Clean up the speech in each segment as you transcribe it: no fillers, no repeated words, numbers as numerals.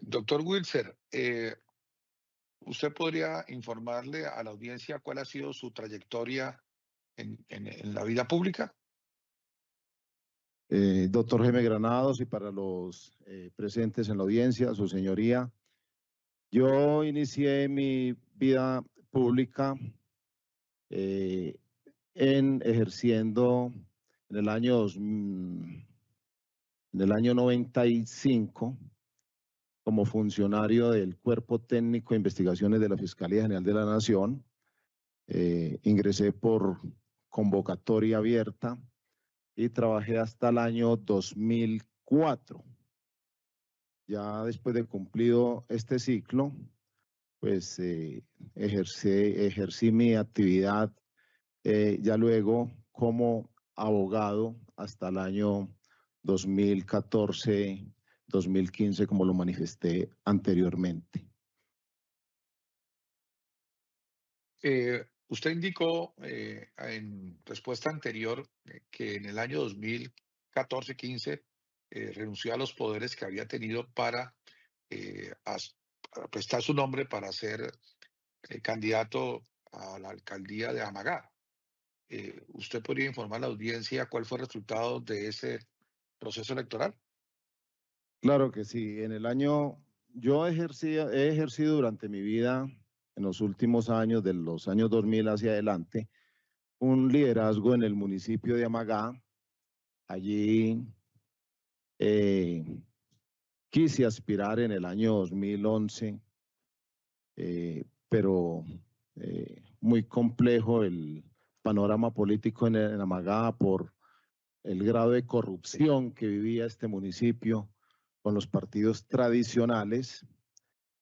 Doctor Wilser, ¿usted podría informarle a la audiencia cuál ha sido su trayectoria en la vida pública? Doctor Jaime Granados, y para los presentes en la audiencia, su señoría, yo inicié mi vida pública ejerciendo en el año 95 como funcionario del Cuerpo Técnico de Investigaciones de la Fiscalía General de la Nación. Ingresé por convocatoria abierta y trabajé hasta el año 2004. Ya después de cumplido este ciclo, pues ejercí mi actividad ya luego como abogado hasta el año 2014-2015, como lo manifesté anteriormente. Usted indicó en respuesta anterior que en el año 2014-15 renunció a los poderes que había tenido para prestar su nombre para ser candidato a la alcaldía de Amagá. ¿Usted podría informar a la audiencia cuál fue el resultado de ese proceso electoral? Claro que sí. Yo he ejercido durante mi vida, en los últimos años, de los años 2000 hacia adelante, un liderazgo en el municipio de Amagá. Allí quise aspirar en el año 2011, pero muy complejo el panorama político en Amagá por el grado de corrupción que vivía este municipio con los partidos tradicionales.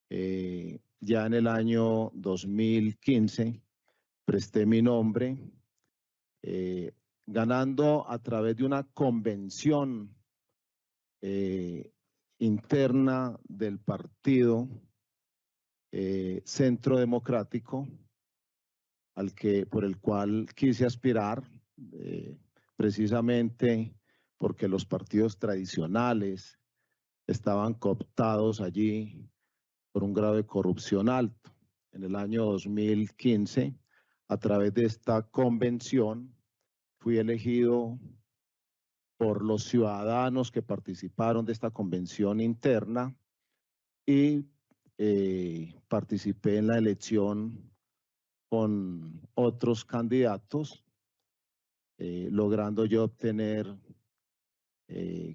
Ya en el año 2015 presté mi nombre, ganando a través de una convención interna del partido Centro Democrático, por el cual quise aspirar, precisamente porque los partidos tradicionales estaban cooptados allí por un grado de corrupción alto. En el año 2015, a través de esta convención, fui elegido por los ciudadanos que participaron de esta convención interna y participé en la elección con otros candidatos, logrando yo obtener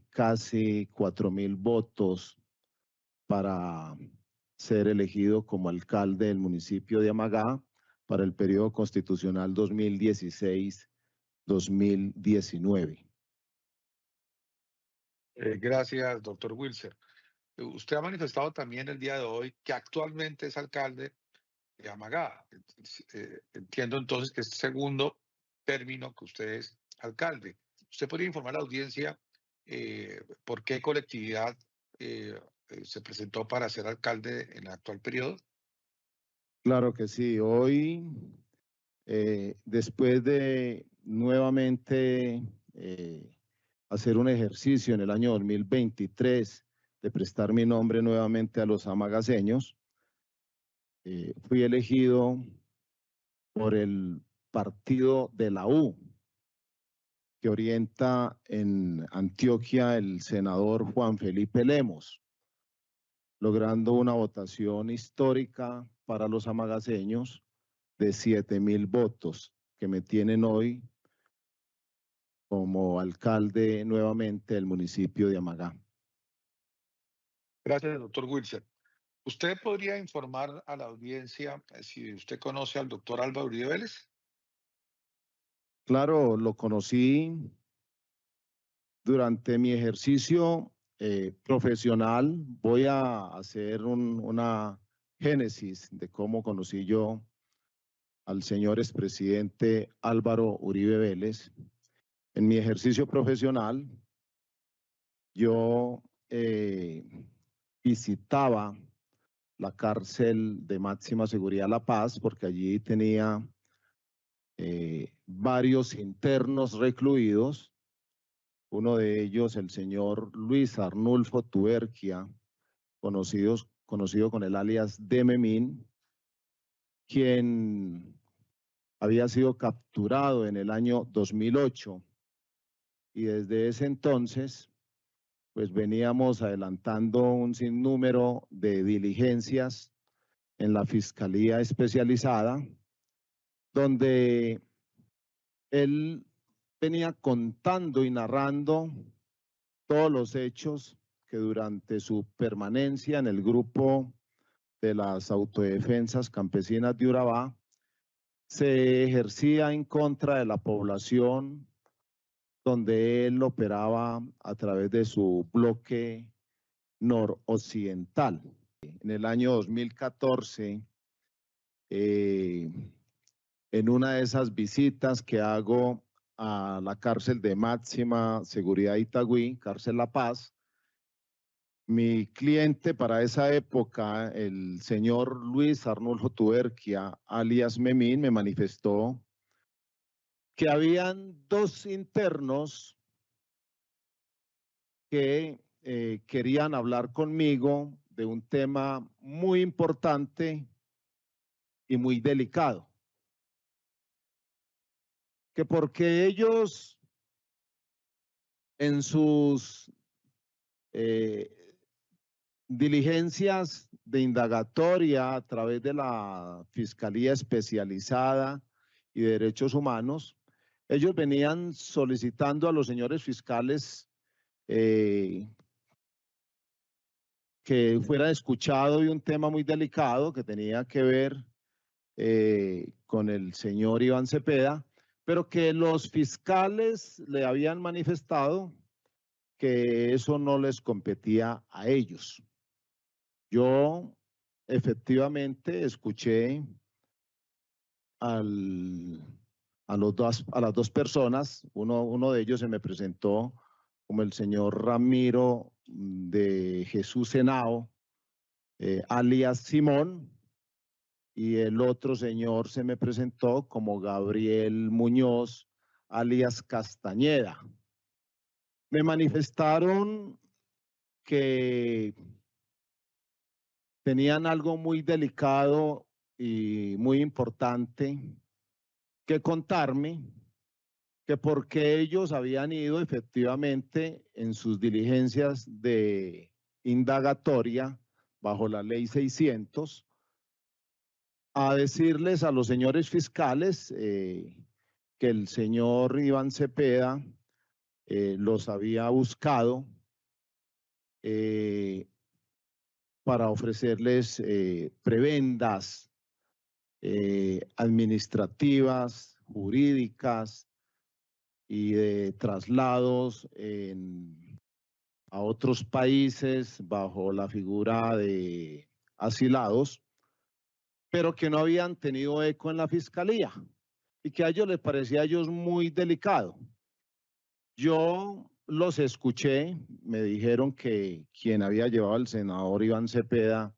casi 4.000 votos para ser elegido como alcalde del municipio de Amagá para el periodo constitucional 2016-2019. Gracias, doctor Wilser. Usted ha manifestado también el día de hoy que actualmente es alcalde de Amagá. Entiendo entonces que es el segundo término que usted es alcalde. ¿Usted podría informar a la audiencia por qué colectividad se presentó para ser alcalde en el actual periodo? Claro que sí. Hoy, después de nuevamente hacer un ejercicio en el año 2023 de prestar mi nombre nuevamente a los amagaseños, fui elegido por el partido de la U, que orienta en Antioquia el senador Juan Felipe Lemos, logrando una votación histórica para los amagaseños de 7.000 votos, que me tienen hoy como alcalde nuevamente del municipio de Amagá. Gracias, doctor Wilson. ¿Usted podría informar a la audiencia si usted conoce al doctor Álvaro Uribe Vélez? Claro, lo conocí durante mi ejercicio profesional. Voy a hacer una génesis de cómo conocí yo al señor expresidente Álvaro Uribe Vélez. En mi ejercicio profesional, yo visitaba la cárcel de máxima seguridad La Paz, porque allí tenía varios internos recluidos, uno de ellos el señor Luis Arnulfo Tuerquia, conocido con el alias de Memín, quien había sido capturado en el año 2008 y desde ese entonces pues veníamos adelantando un sinnúmero de diligencias en la Fiscalía Especializada, donde él venía contando y narrando todos los hechos que durante su permanencia en el grupo de las autodefensas campesinas de Urabá se ejercía en contra de la población, donde él operaba a través de su bloque noroccidental. En el año 2014, en una de esas visitas que hago a la cárcel de máxima seguridad Itagüí, cárcel La Paz, mi cliente para esa época, el señor Luis Arnulfo Tuberquia, alias Memín, me manifestó que habían dos internos que querían hablar conmigo de un tema muy importante y muy delicado. Que porque ellos en sus diligencias de indagatoria a través de la Fiscalía Especializada y de Derechos Humanos, ellos venían solicitando a los señores fiscales que fuera escuchado de un tema muy delicado que tenía que ver con el señor Iván Cepeda, pero que los fiscales le habían manifestado que eso no les competía a ellos. Yo efectivamente escuché a las dos personas, uno de ellos se me presentó como el señor Ramiro de Jesús Henao, alias Simón, y el otro señor se me presentó como Gabriel Muñoz, alias Castañeda. Me manifestaron que tenían algo muy delicado y muy importante que contarme, que porque ellos habían ido efectivamente en sus diligencias de indagatoria bajo la ley 600 a decirles a los señores fiscales que el señor Iván Cepeda los había buscado para ofrecerles prebendas administrativas, jurídicas y de traslados a otros países bajo la figura de asilados, pero que no habían tenido eco en la fiscalía y que a ellos les parecía a ellos muy delicado. Yo los escuché, me dijeron que quien había llevado al senador Iván Cepeda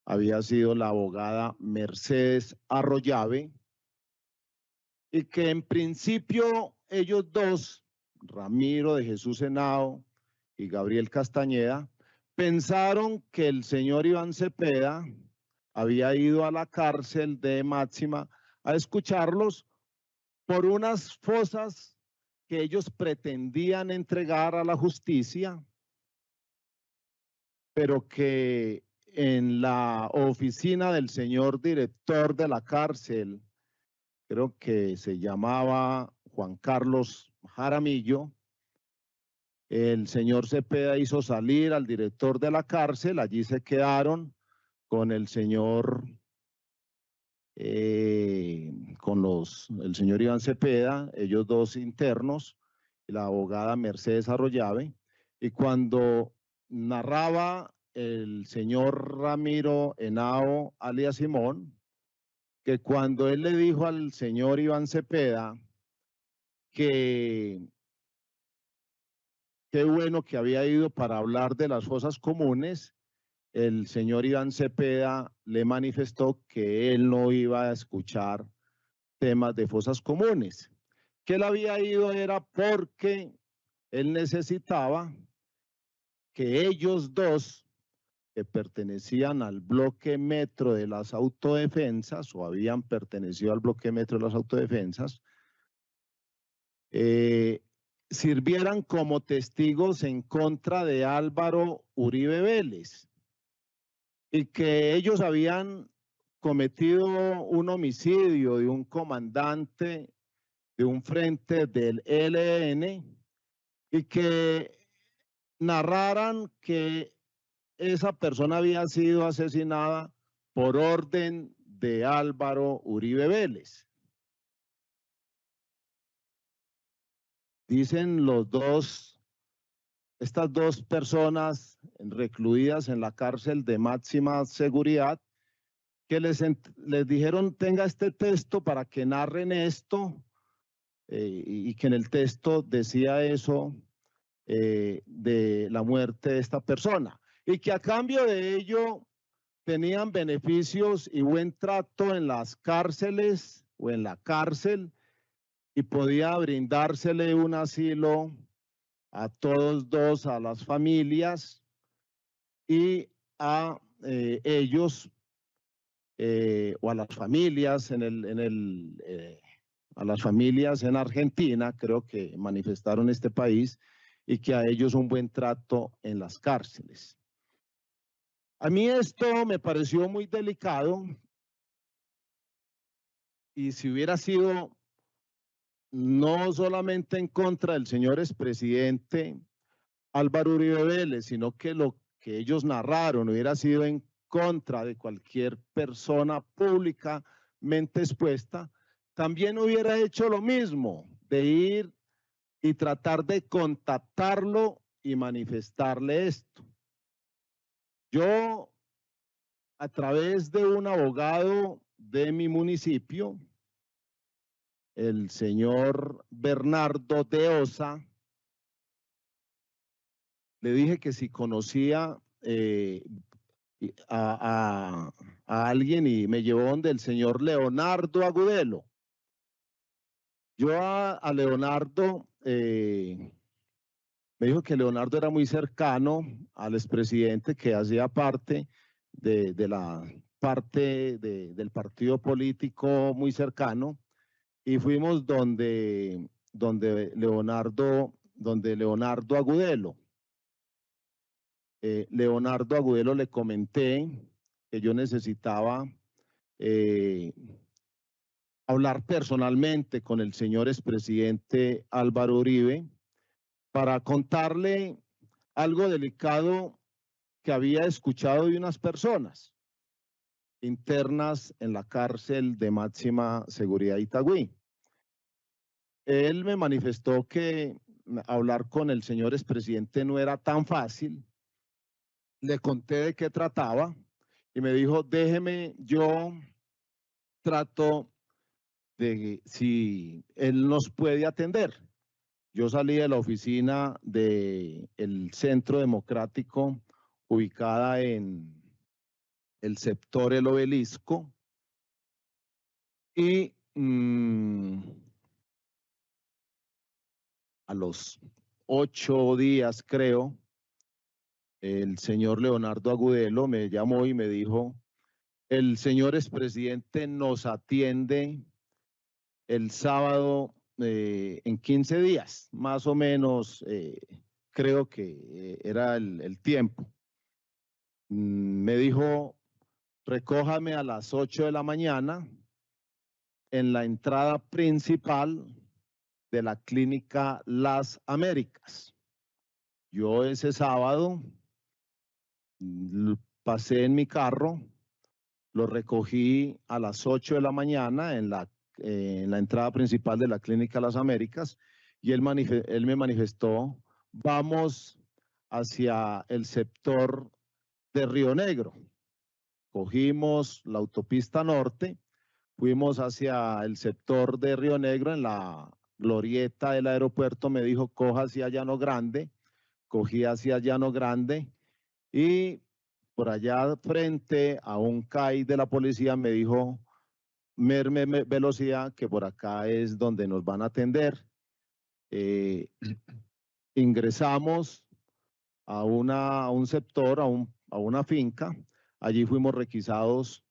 había sido la abogada Mercedes Arroyave y que en principio ellos dos, Ramiro de Jesús Henao y Gabriel Castañeda, pensaron que el señor Iván Cepeda había ido a la cárcel de máxima a escucharlos por unas fosas que ellos pretendían entregar a la justicia, pero que en la oficina del señor director de la cárcel, creo que se llamaba Juan Carlos Jaramillo, el señor Cepeda hizo salir al director de la cárcel, allí se quedaron con el señor el señor Iván Cepeda, ellos dos internos, y la abogada Mercedes Arroyave, y cuando narraba el señor Ramiro Henao, alias Simón, que cuando él le dijo al señor Iván Cepeda que qué bueno que había ido para hablar de las fosas comunes, el señor Iván Cepeda le manifestó que él no iba a escuchar temas de fosas comunes, que él había ido era porque él necesitaba que ellos dos que pertenecían al bloque metro de las autodefensas o habían pertenecido al bloque metro de las autodefensas, sirvieran como testigos en contra de Álvaro Uribe Vélez y que ellos habían cometido un homicidio de un comandante de un frente del ELN y que narraran que esa persona había sido asesinada por orden de Álvaro Uribe Vélez. Dicen estas dos personas recluidas en la cárcel de máxima seguridad, que les dijeron, tenga este texto para que narren esto, y que en el texto decía eso de la muerte de esta persona, y que a cambio de ello tenían beneficios y buen trato en las cárceles o en la cárcel, y podía brindársele un asilo a todos dos, a las familias y a ellos o a las familias a las familias en Argentina, creo que manifestaron este país, y que a ellos un buen trato en las cárceles. A mí esto me pareció muy delicado, y si hubiera sido no solamente en contra del señor expresidente Álvaro Uribe Vélez, sino que lo que ellos narraron hubiera sido en contra de cualquier persona públicamente expuesta, también hubiera hecho lo mismo, de ir y tratar de contactarlo y manifestarle esto. Yo, a través de un abogado de mi municipio, el señor Bernardo de Osa, le dije que si conocía a alguien, y me llevó donde el señor Leonardo Agudelo. Yo a Leonardo, me dijo que Leonardo era muy cercano al expresidente, que hacía parte de la parte del partido político muy cercano, y fuimos donde Leonardo Agudelo. Leonardo Agudelo le comenté que yo necesitaba hablar personalmente con el señor expresidente Álvaro Uribe para contarle algo delicado que había escuchado de unas personas internas en la cárcel de máxima seguridad Itagüí. Él me manifestó que hablar con el señor expresidente no era tan fácil. Le conté de qué trataba y me dijo, déjeme, yo trato de si él nos puede atender. Yo salí de la oficina del Centro Democrático, ubicada en el sector El Obelisco, y a los 8 días, creo, el señor Leonardo Agudelo me llamó y me dijo, el señor expresidente nos atiende el sábado en 15 días, más o menos, creo que era el tiempo. Me dijo, recójame a las 8 de la mañana en la entrada principal de la clínica Las Américas. Yo ese sábado pasé en mi carro, lo recogí a las 8 de la mañana en la entrada principal de la clínica Las Américas, y él me manifestó, vamos hacia el sector de Río Negro. Cogimos la autopista norte, fuimos hacia el sector de Río Negro, en la glorieta del aeropuerto. Me dijo, coja hacia Llano Grande. Cogí hacia Llano Grande, y por allá frente a un CAI de la policía me dijo, merme velocidad, que por acá es donde nos van a atender. Ingresamos a un sector, a un a una finca. Allí fuimos requisados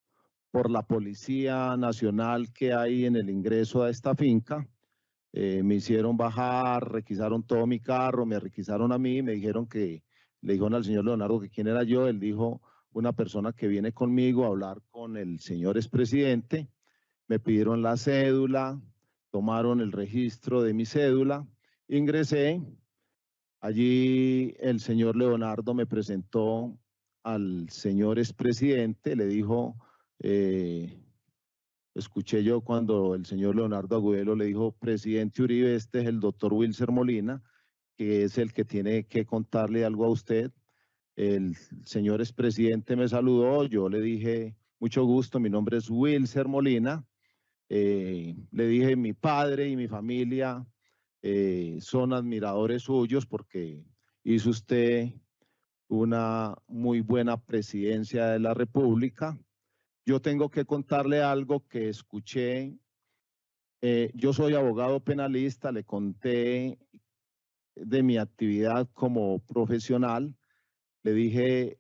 por la Policía Nacional que hay en el ingreso a esta finca. Me hicieron bajar, requisaron todo mi carro, me requisaron a mí, me dijeron que, le dijeron al señor Leonardo que quién era yo. Él dijo, una persona que viene conmigo a hablar con el señor expresidente. Me pidieron la cédula, tomaron el registro de mi cédula, ingresé. Allí el señor Leonardo me presentó al señor expresidente, le dijo, escuché yo cuando el señor Leonardo Agudelo le dijo, presidente Uribe, este es el doctor Wilcer Molina, que es el que tiene que contarle algo a usted. El señor expresidente me saludó, yo le dije, mucho gusto, mi nombre es Wilcer Molina. Le dije, mi padre y mi familia son admiradores suyos porque hizo usted una muy buena presidencia de la República. Yo tengo que contarle algo que escuché. Yo soy abogado penalista, le conté de mi actividad como profesional. Le dije,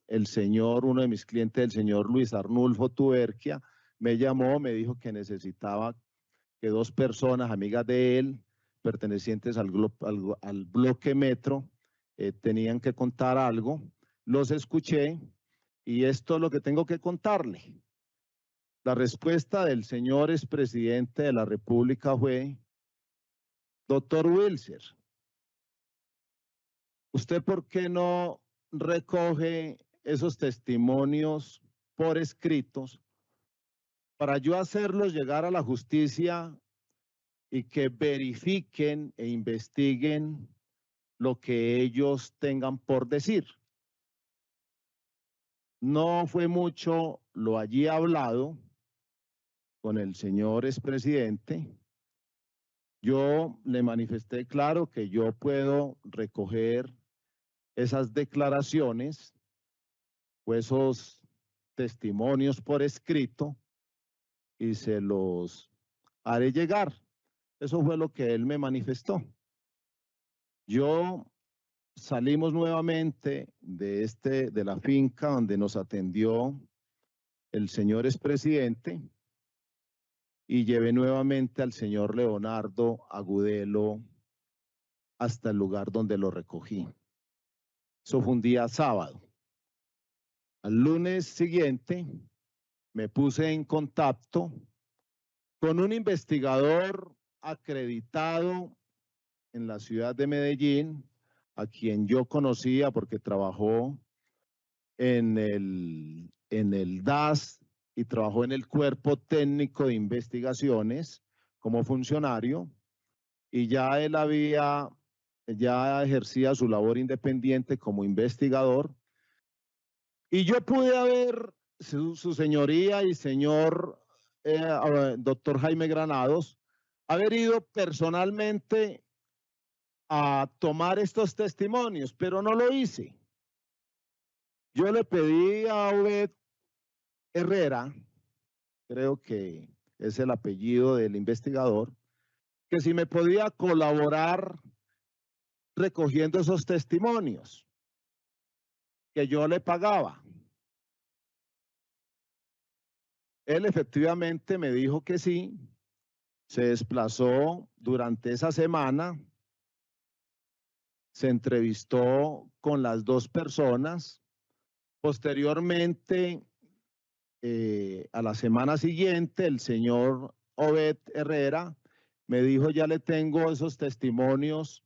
el señor, uno de mis clientes, el señor Luis Arnulfo Tuberquia, me llamó, me dijo que necesitaba que 2 personas, amigas de él, pertenecientes al bloque Metro, tenían que contar algo. Los escuché y esto es lo que tengo que contarle. La respuesta del señor expresidente de la República fue, doctor Wilcer, ¿usted por qué no recoge esos testimonios por escritos para yo hacerlos llegar a la justicia y que verifiquen e investiguen lo que ellos tengan por decir? No fue mucho lo allí hablado con el señor expresidente. Yo le manifesté claro que yo puedo recoger esas declaraciones o esos testimonios por escrito y se los haré llegar. Eso fue lo que él me manifestó. Yo salimos nuevamente de la finca donde nos atendió el señor expresidente y llevé nuevamente al señor Leonardo Agudelo hasta el lugar donde lo recogí. Eso fue un día sábado. Al lunes siguiente me puse en contacto con un investigador acreditado en la ciudad de Medellín, a quien yo conocía porque trabajó en el DAS y trabajó en el Cuerpo Técnico de Investigaciones como funcionario, y ya él ya ejercía su labor independiente como investigador. Y yo pude haber, su señoría y señor doctor Jaime Granados, haber ido personalmente a tomar estos testimonios, pero no lo hice. Yo le pedí a Obed Herrera, creo que es el apellido del investigador, que si me podía colaborar recogiendo esos testimonios, que yo le pagaba. Él efectivamente me dijo que sí, se desplazó durante esa semana, se entrevistó con las 2 personas. Posteriormente, a la semana siguiente, el señor Obed Herrera me dijo, ya le tengo esos testimonios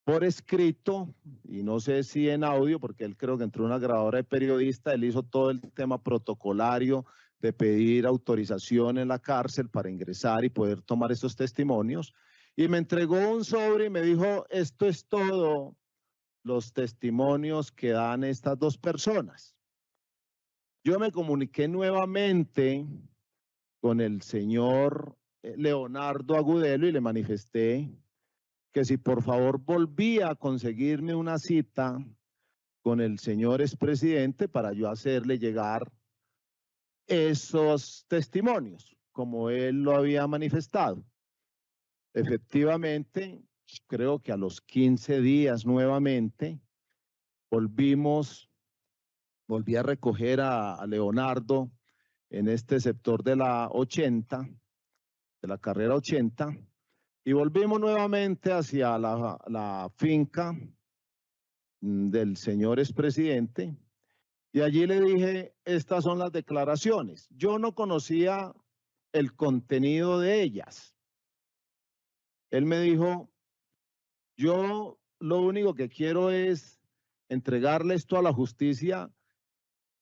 por escrito, y no sé si en audio, porque él creo que entró una grabadora de periodista, él hizo todo el tema protocolario de pedir autorización en la cárcel para ingresar y poder tomar esos testimonios, y me entregó un sobre y me dijo, esto es todo los testimonios que dan estas 2 personas. Yo me comuniqué nuevamente con el señor Leonardo Agudelo y le manifesté que si por favor volvía a conseguirme una cita con el señor expresidente para yo hacerle llegar esos testimonios, como él lo había manifestado. Efectivamente, creo que a los 15 días nuevamente, volví a recoger a Leonardo en este sector de la 80, de la carrera 80, y volvimos nuevamente hacia la finca del señor expresidente, y allí le dije, estas son las declaraciones. Yo no conocía el contenido de ellas. Él me dijo, yo lo único que quiero es entregarle esto a la justicia,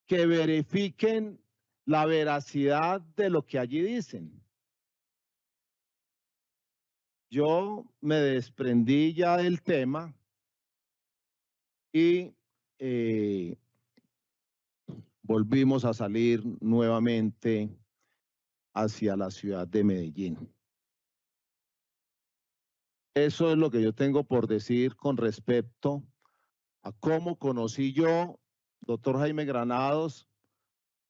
que verifiquen la veracidad de lo que allí dicen. Yo me desprendí ya del tema y volvimos a salir nuevamente hacia la ciudad de Medellín. Eso es lo que yo tengo por decir con respecto a cómo conocí yo, doctor Jaime Granados,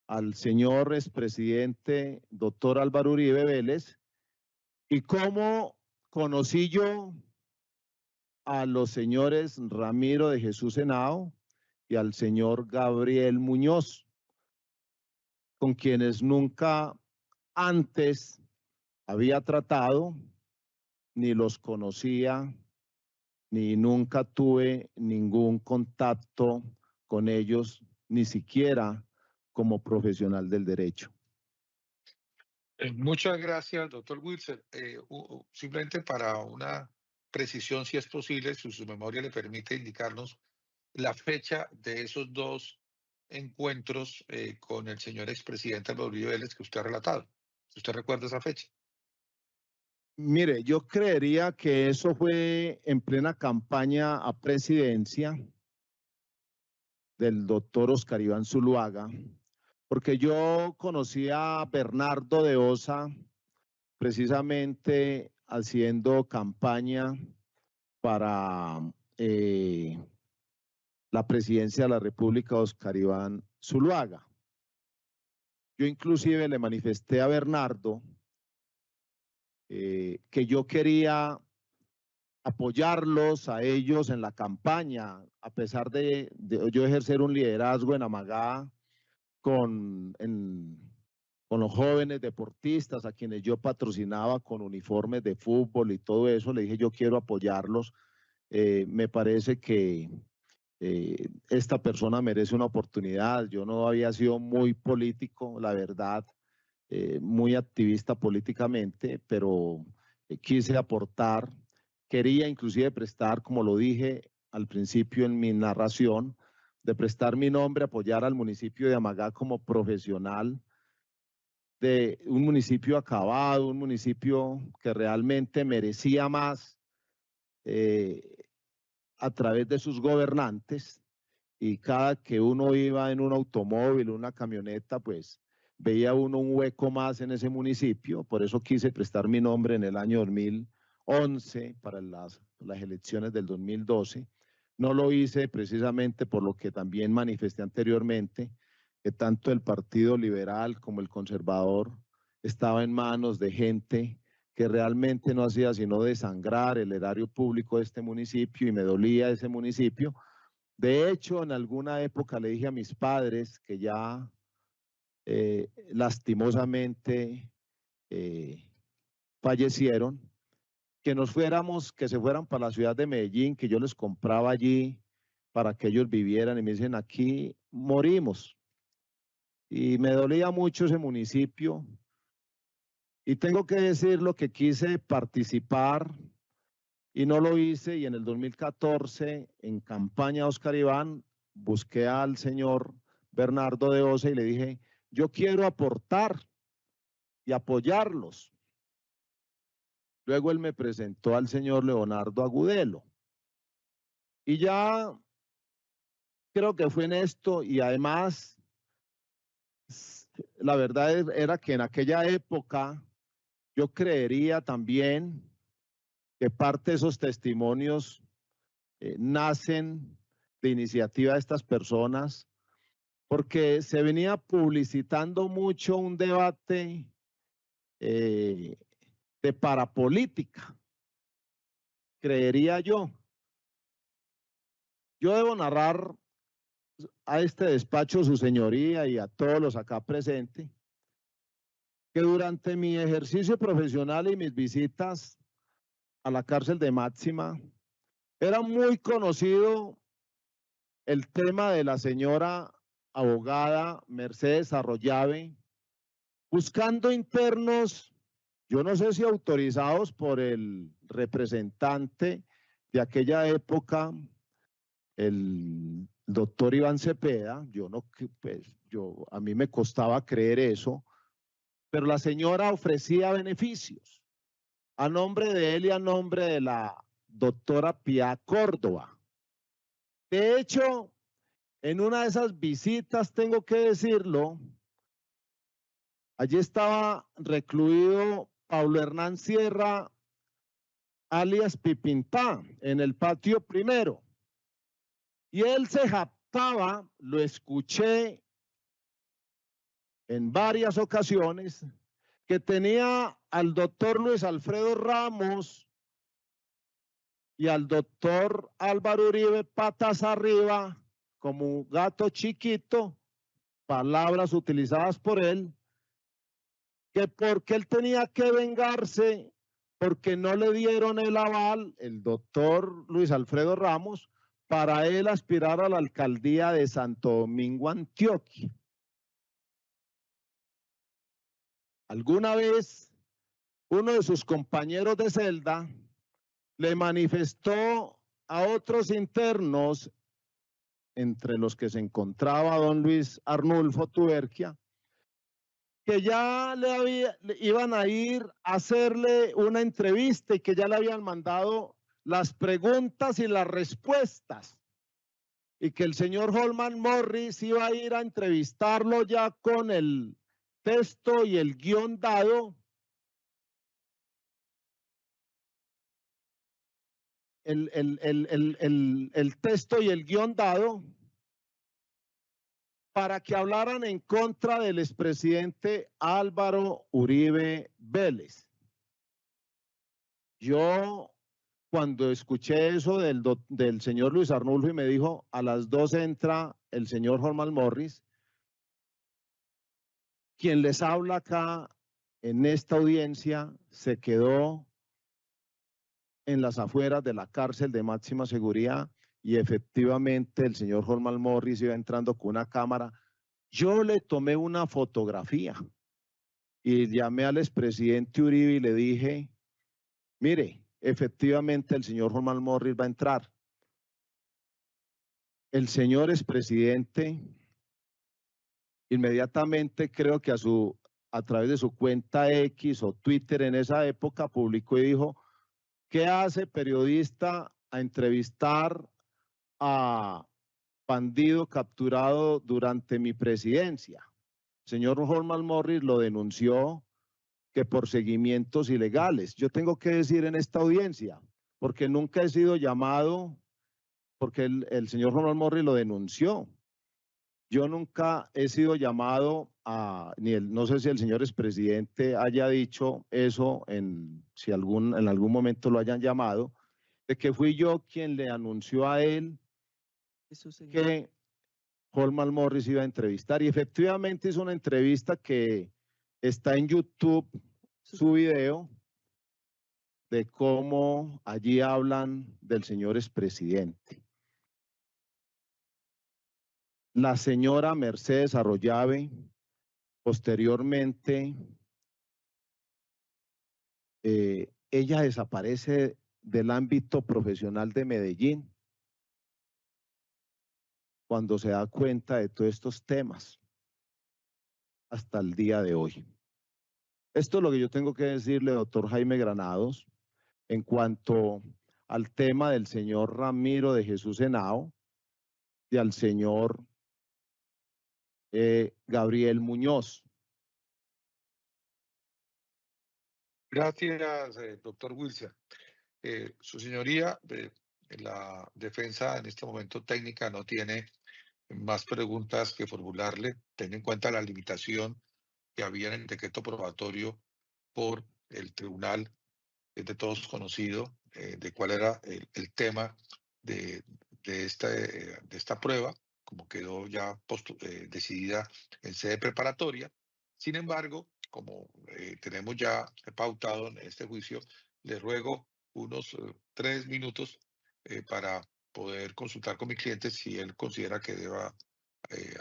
al señor expresidente doctor Álvaro Uribe Vélez, y cómo conocí yo a los señores Ramiro de Jesús Henao y al señor Gabriel Muñoz, con quienes nunca antes había tratado, ni los conocía, ni nunca tuve ningún contacto con ellos, ni siquiera como profesional del derecho. Muchas gracias, doctor Wilson. Simplemente para una precisión, si es posible, si su memoria le permite indicarnos la fecha de esos dos encuentros con el señor expresidente Álvaro Uribe Vélez que usted ha relatado. Si usted recuerda esa fecha. Mire, yo creería que eso fue en plena campaña a presidencia del doctor Oscar Iván Zuluaga, porque yo conocí a Bernardo de Osa precisamente haciendo campaña para la presidencia de la República, Oscar Iván Zuluaga. Yo inclusive le manifesté a Bernardo que yo quería apoyarlos a ellos en la campaña, a pesar de yo ejercer un liderazgo en Amagá con los jóvenes deportistas a quienes yo patrocinaba con uniformes de fútbol y todo eso. Le dije, yo quiero apoyarlos. Me parece que esta persona merece una oportunidad. Yo no había sido muy político, la verdad, muy activista políticamente, pero quise aportar. Quería inclusive prestar, como lo dije al principio en mi narración, de prestar mi nombre, apoyar al municipio de Amagá como profesional de un municipio acabado, un municipio que realmente merecía más a través de sus gobernantes, y cada que uno iba en un automóvil, una camioneta, pues veía uno un hueco más en ese municipio. Por eso quise prestar mi nombre en el año 2011 para las elecciones del 2012. No lo hice precisamente por lo que también manifesté anteriormente, que tanto el Partido Liberal como el Conservador estaba en manos de gente que realmente no hacía sino desangrar el erario público de este municipio, y me dolía ese municipio. De hecho, en alguna época le dije a mis padres, que ya lastimosamente fallecieron, que se fueran para la ciudad de Medellín, que yo les compraba allí para que ellos vivieran, y me dicen, aquí morimos. Y me dolía mucho ese municipio, y tengo que decir lo que quise participar y no lo hice, y en el 2014, en campaña Oscar Iván, busqué al señor Bernardo de Osa y le dije, yo quiero aportar y apoyarlos. Luego él me presentó al señor Leonardo Agudelo. Y ya creo que fue en esto, y además, la verdad era que en aquella época yo creería también que parte de esos testimonios nacen de iniciativa de estas personas, porque se venía publicitando mucho un debate de parapolítica, creería yo. Yo debo narrar a este despacho, su señoría, y a todos los acá presentes, que durante mi ejercicio profesional y mis visitas a la cárcel de Máxima, era muy conocido el tema de la señora abogada Mercedes Arroyave, buscando internos, yo no sé si autorizados por el representante de aquella época, el doctor Iván Cepeda. Yo no, pues, a mí me costaba creer eso, pero la señora ofrecía beneficios a nombre de él y a nombre de la doctora Pía Córdoba. De hecho, en una de esas visitas, tengo que decirlo, allí estaba recluido Pablo Hernán Sierra, alias Pipintá, en el patio primero. Y él se jactaba, lo escuché en varias ocasiones, que tenía al doctor Luis Alfredo Ramos y al doctor Álvaro Uribe patas arriba, como un gato chiquito, palabras utilizadas por él, que porque él tenía que vengarse, porque no le dieron el aval, el doctor Luis Alfredo Ramos, para él aspirar a la alcaldía de Santo Domingo, Antioquia. Alguna vez uno de sus compañeros de celda le manifestó a otros internos, entre los que se encontraba don Luis Arnulfo Tuberquia, que ya le iban a ir a hacerle una entrevista y que ya le habían mandado las preguntas y las respuestas, y que el señor Holman Morris iba a ir a entrevistarlo ya con el texto y el guión dado. El texto y el guión dado para que hablaran en contra del expresidente Álvaro Uribe Vélez. Yo, cuando escuché eso del señor Luis Arnulfo y me dijo, a las 2 entra el señor Holman Morris, quien les habla acá en esta audiencia se quedó en las afueras de la cárcel de máxima seguridad y efectivamente el señor Holman Morris iba entrando con una cámara. Yo le tomé una fotografía y llamé al expresidente Uribe y le dije, mire, efectivamente el señor Holman Morris va a entrar. El señor expresidente inmediatamente, creo que a través de su cuenta X o Twitter en esa época, publicó y dijo, ¿qué hace periodista a entrevistar a bandido capturado durante mi presidencia? El señor Holman Morris lo denunció que por seguimientos ilegales. Yo tengo que decir en esta audiencia, porque nunca he sido llamado, porque el señor Holman Morris lo denunció. Yo nunca he sido llamado no sé si el señor expresidente haya dicho eso, en algún momento lo hayan llamado, de que fui yo quien le anunció a él que Holman Morris iba a entrevistar, y efectivamente hizo una entrevista que está en YouTube, su video, de cómo allí hablan del señor expresidente. La señora Mercedes Arroyave, posteriormente, ella desaparece del ámbito profesional de Medellín cuando se da cuenta de todos estos temas hasta el día de hoy. Esto es lo que yo tengo que decirle, doctor Jaime Granados, en cuanto al tema del señor Ramiro de Jesús Henao y al señor Gabriel Muñoz. Gracias, doctor Wilson. Su señoría, la defensa en este momento técnica no tiene más preguntas que formularle, teniendo en cuenta la limitación que había en el decreto probatorio por el tribunal, es de todos conocido, de cuál era el tema de esta prueba, como quedó ya decidida en sede preparatoria. Sin embargo, como tenemos ya pautado en este juicio, le ruego unos 3 minutos para poder consultar con mi cliente si él considera que deba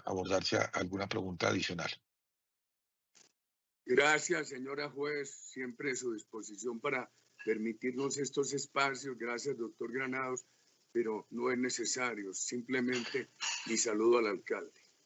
abordarse alguna pregunta adicional. Gracias, señora juez, siempre a su disposición para permitirnos estos espacios. Gracias, doctor Granados, pero no es necesario. Simplemente mi saludo al alcalde.